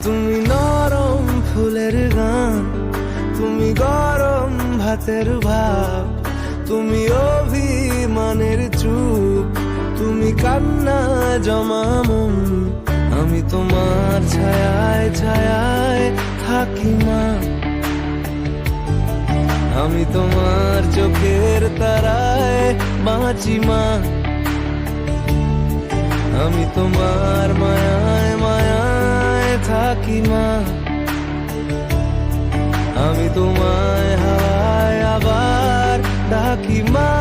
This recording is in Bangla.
তুমি নরম ফুলের গান, তুমি গরম ভাতের ভাব, তুমি অভিমানের চুপ, তুমি কান্না জমা মন। আমি তোমার ছায়ায় ছায়ায় থাকি মা, আমি তোমার চোখের তারায় বাঁচি মা, আমি তোমার মায়ায় মায়ায় থাকি মা, আমি তোমায় হাওয়ায় আবার ডাকি মা।